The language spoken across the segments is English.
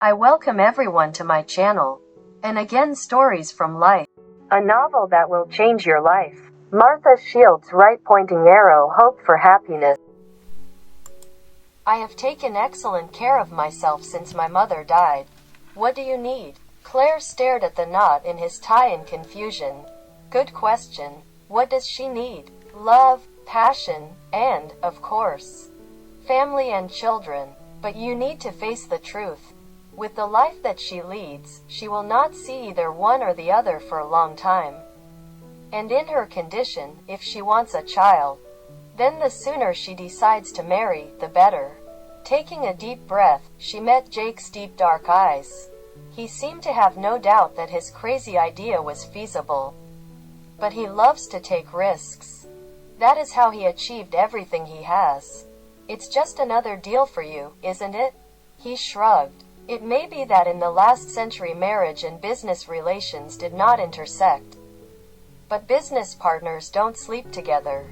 I welcome everyone to my channel. And again, stories from life. A novel that will change your life. Martha Shields' right pointing arrow, hope for happiness. I have taken excellent care of myself since my mother died. What do you need? Claire stared at the knot in his tie in confusion. Good question. What does she need? Love, passion, and, of course, family and children. But you need to face the truth. With the life that she leads, she will not see either one or the other for a long time. And in her condition, if she wants a child, then the sooner she decides to marry, the better. Taking a deep breath, she met Jake's deep dark eyes. He seemed to have no doubt that his crazy idea was feasible. But he loves to take risks. That is how he achieved everything he has. It's just another deal for you, isn't it? He shrugged. It may be that in the last century marriage and business relations did not intersect. But business partners don't sleep together.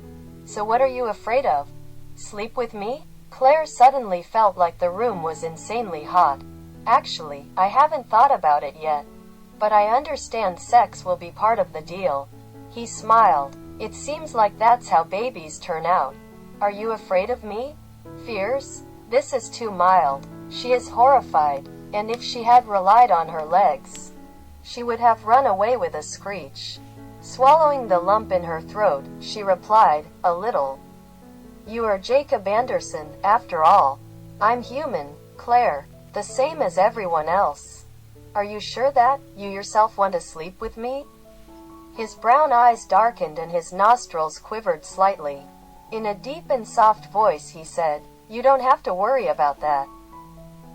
So what are you afraid of? Sleep with me? Claire suddenly felt like the room was insanely hot. Actually, I haven't thought about it yet. But I understand sex will be part of the deal. He smiled. It seems like that's how babies turn out. Are you afraid of me? Fears? This is too mild. She is horrified, and if she had relied on her legs, she would have run away with a screech. Swallowing the lump in her throat, she replied, a little. You are Jacob Anderson, after all. I'm human, Claire, the same as everyone else. Are you sure that you yourself want to sleep with me? His brown eyes darkened and his nostrils quivered slightly. In a deep and soft voice he said, You don't have to worry about that.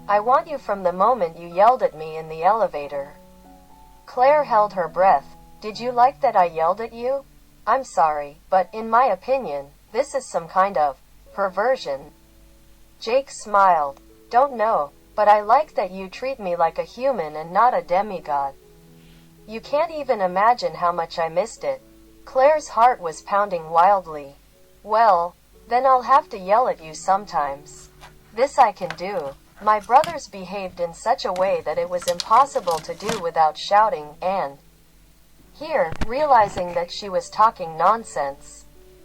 I want you from the moment you yelled at me in the elevator. Claire held her breath. Did you like that I yelled at you? I'm sorry, but in my opinion, this is some kind of perversion. Jake smiled. Don't know, but I like that you treat me like a human and not a demigod. You can't even imagine how much I missed it. Claire's heart was pounding wildly. Well, then I'll have to yell at you sometimes. This I can do. My brothers behaved in such a way that it was impossible to do without shouting, and here, realizing that she was talking nonsense,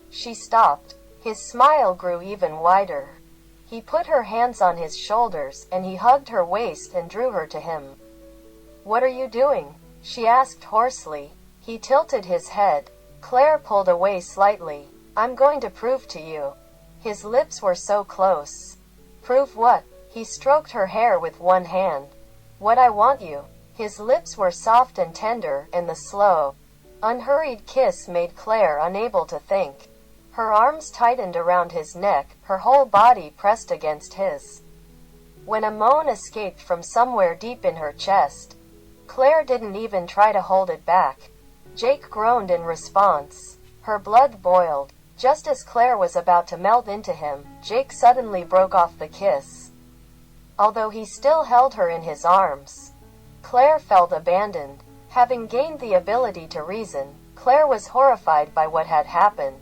she stopped. His smile grew even wider. He put her hands on his shoulders, and he hugged her waist and drew her to him. What are you doing? She asked hoarsely. He tilted his head. Claire pulled away slightly. I'm going to prove to you. His lips were so close. Prove what? He stroked her hair with one hand. What I want you. His lips were soft and tender, and the slow, unhurried kiss made Claire unable to think. Her arms tightened around his neck, her whole body pressed against his. When a moan escaped from somewhere deep in her chest, Claire didn't even try to hold it back. Jake groaned in response. Her blood boiled. Just as Claire was about to melt into him, Jake suddenly broke off the kiss. Although he still held her in his arms, Claire felt abandoned. Having gained the ability to reason, Claire was horrified by what had happened.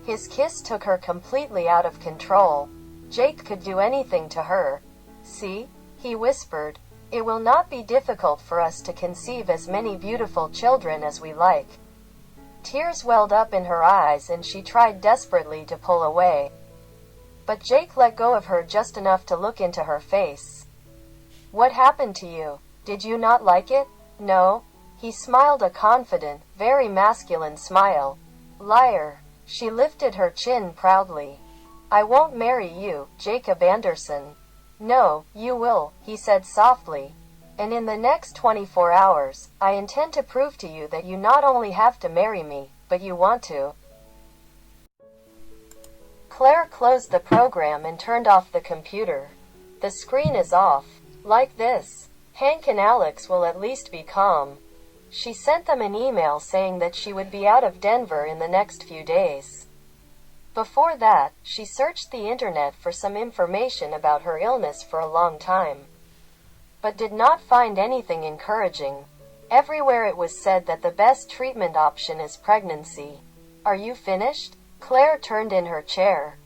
His kiss took her completely out of control. Jake could do anything to her. See, he whispered, it will not be difficult for us to conceive as many beautiful children as we like. Tears welled up in her eyes and she tried desperately to pull away. But Jake let go of her just enough to look into her face. What happened to you? Did you not like it? No. He smiled a confident, very masculine smile. Liar. She lifted her chin proudly. I won't marry you, Jacob Anderson. No, you will, he said softly. And in the next 24 hours, I intend to prove to you that you not only have to marry me, but you want to. Claire closed the program and turned off the computer. The screen is off. Like this, Hank and Alex will at least be calm. She sent them an email saying that she would be out of Denver in the next few days. Before that, she searched the internet for some information about her illness for a long time, but did not find anything encouraging. Everywhere it was said that the best treatment option is pregnancy. Are you finished? Claire turned in her chair.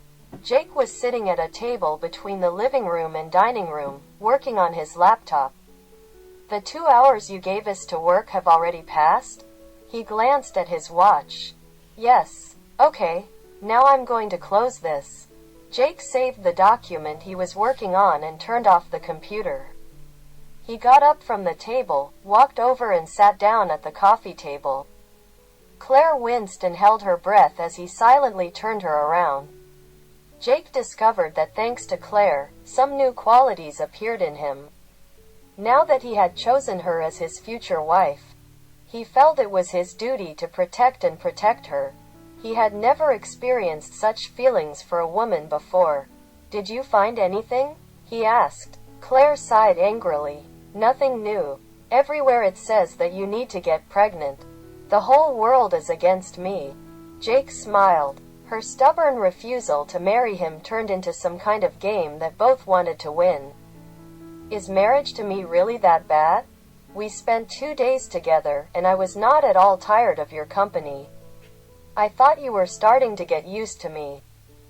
Jake was sitting at a table between the living room and dining room, working on his laptop. The 2 hours you gave us to work have already passed? He glanced at his watch. Yes. Okay. Now I'm going to close this. Jake saved the document he was working on and turned off the computer. He got up from the table, walked over and sat down at the coffee table. Claire winced and held her breath as he silently turned her around. Jake discovered that thanks to Claire, some new qualities appeared in him. Now that he had chosen her as his future wife, he felt it was his duty to protect her. He had never experienced such feelings for a woman before. Did you find anything? He asked. Claire sighed angrily. Nothing new. Everywhere it says that you need to get pregnant. The whole world is against me. Jake smiled. Her stubborn refusal to marry him turned into some kind of game that both wanted to win. Is marriage to me really that bad? We spent 2 days together, and I was not at all tired of your company. I thought you were starting to get used to me.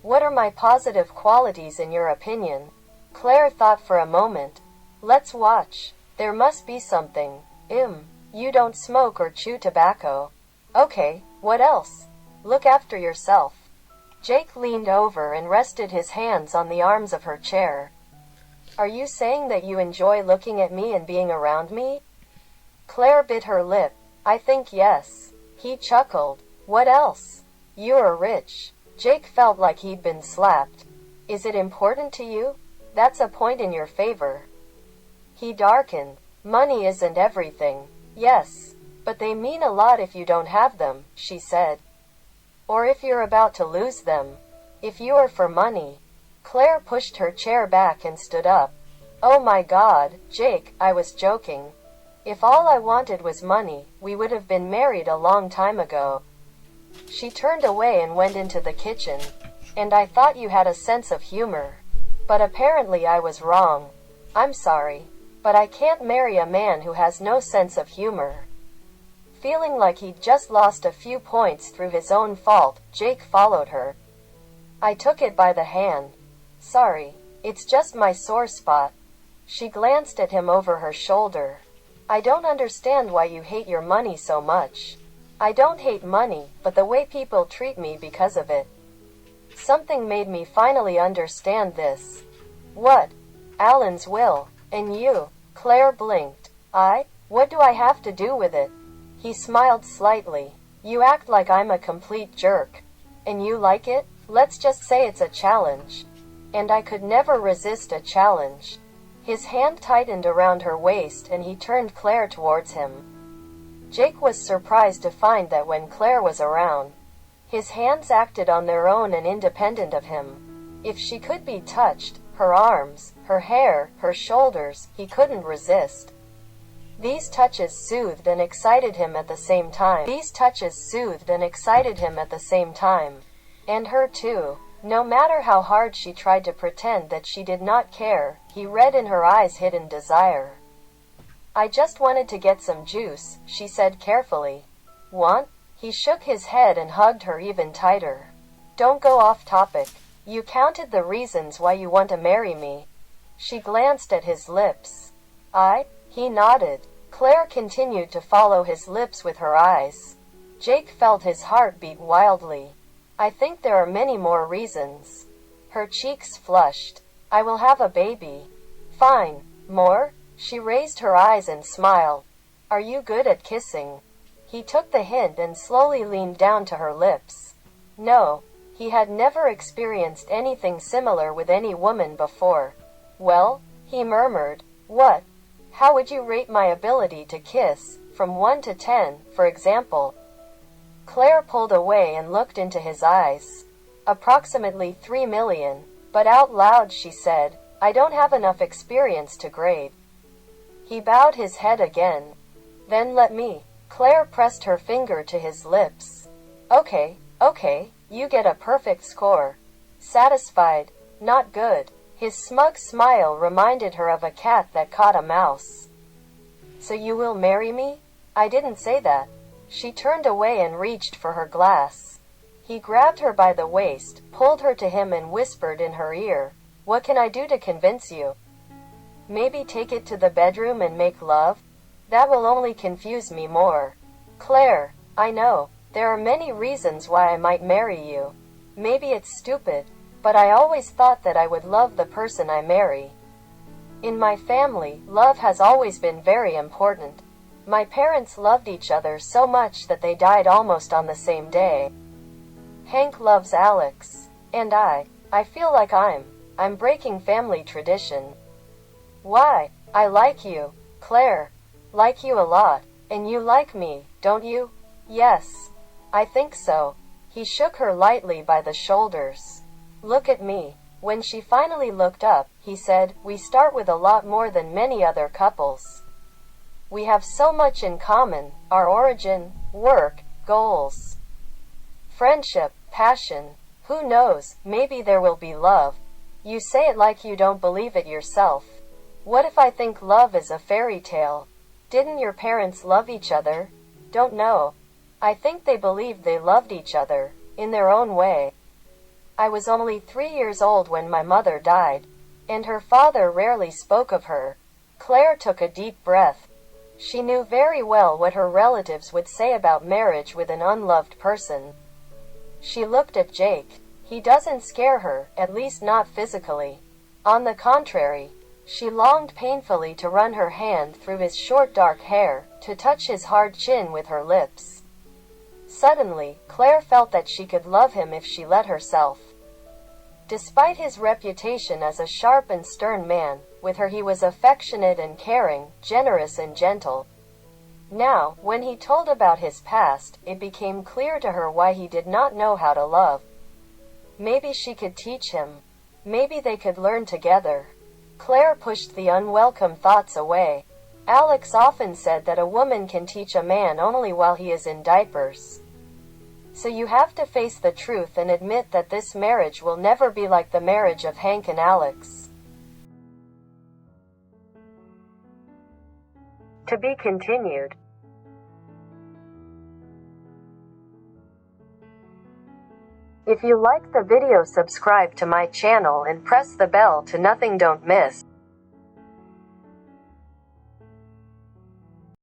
What are my positive qualities in your opinion? Claire thought for a moment. Let's watch. There must be something. You don't smoke or chew tobacco. Okay, what else? Look after yourself. Jake leaned over and rested his hands on the arms of her chair. Are you saying that you enjoy looking at me and being around me? Claire bit her lip. I think yes. He chuckled. What else? You're rich. Jake felt like he'd been slapped. Is it important to you? That's a point in your favor. He darkened. Money isn't everything. Yes, but they mean a lot if you don't have them, she said. Or if you're about to lose them. If you are for money. Claire pushed her chair back and stood up. Oh my God, Jake, I was joking. If all I wanted was money, we would have been married a long time ago. She turned away and went into the kitchen. And I thought you had a sense of humor. But apparently I was wrong. I'm sorry. But I can't marry a man who has no sense of humor. Feeling like he'd just lost a few points through his own fault, Jake followed her. I took it by the hand. Sorry, it's just my sore spot. She glanced at him over her shoulder. I don't understand why you hate your money so much. I don't hate money, but the way people treat me because of it. Something made me finally understand this. What? Alan's will. And you? Claire blinked. What do I have to do with it? He smiled slightly. You act like I'm a complete jerk. And you like it? Let's just say it's a challenge. And I could never resist a challenge. His hand tightened around her waist and he turned Claire towards him. Jake was surprised to find that when Claire was around, his hands acted on their own and independent of him. If she could be touched, her arms, her hair, her shoulders, he couldn't resist. These touches soothed and excited him at the same time. And her too. No matter how hard she tried to pretend that she did not care, he read in her eyes hidden desire. I just wanted to get some juice, she said carefully. Want? He shook his head and hugged her even tighter. Don't go off topic. You counted the reasons why you want to marry me. She glanced at his lips. He nodded. Claire continued to follow his lips with her eyes. Jake felt his heart beat wildly. I think there are many more reasons. Her cheeks flushed. I will have a baby. Fine. More? She raised her eyes and smiled. Are you good at kissing? He took the hint and slowly leaned down to her lips. No. He had never experienced anything similar with any woman before. Well, he murmured. What? How would you rate my ability to kiss, from 1 to 10, for example? Claire pulled away and looked into his eyes. Approximately 3 million, but out loud she said, I don't have enough experience to grade. He bowed his head again. Then let me. Claire pressed her finger to his lips. Okay, you get a perfect score. Satisfied, not good. His smug smile reminded her of a cat that caught a mouse. So you will marry me? I didn't say that. She turned away and reached for her glass. He grabbed her by the waist, pulled her to him and whispered in her ear, "What can I do to convince you? Maybe take it to the bedroom and make love? That will only confuse me more." "Claire, I know. There are many reasons why I might marry you. Maybe it's stupid, but I always thought that I would love the person I marry. In my family, love has always been very important. My parents loved each other so much that they died almost on the same day. Hank loves Alex. And I feel like I'm breaking family tradition." "Why? I like you, Claire. Like you a lot. And you like me, don't you?" "Yes. I think so." He shook her lightly by the shoulders. "Look at me." When she finally looked up, he said, "We start with a lot more than many other couples. We have so much in common: our origin, work, goals, friendship, passion. Who knows, maybe there will be love. You say it like you don't believe it yourself. What if I think love is a fairy tale? Didn't your parents love each other?" "Don't know. I think they believed they loved each other, in their own way. I was only 3 years old when my mother died, and her father rarely spoke of her." Claire took a deep breath. She knew very well what her relatives would say about marriage with an unloved person. She looked at Jake. He doesn't scare her, at least not physically. On the contrary, she longed painfully to run her hand through his short dark hair, to touch his hard chin with her lips. Suddenly, Claire felt that she could love him if she let herself. Despite his reputation as a sharp and stern man, with her he was affectionate and caring, generous and gentle. Now, when he told about his past, it became clear to her why he did not know how to love. Maybe she could teach him. Maybe they could learn together. Claire pushed the unwelcome thoughts away. Alex often said that a woman can teach a man only while he is in diapers. So you have to face the truth and admit that this marriage will never be like the marriage of Hank and Alex. To be continued. If you liked the video, subscribe to my channel and press the bell to nothing don't miss.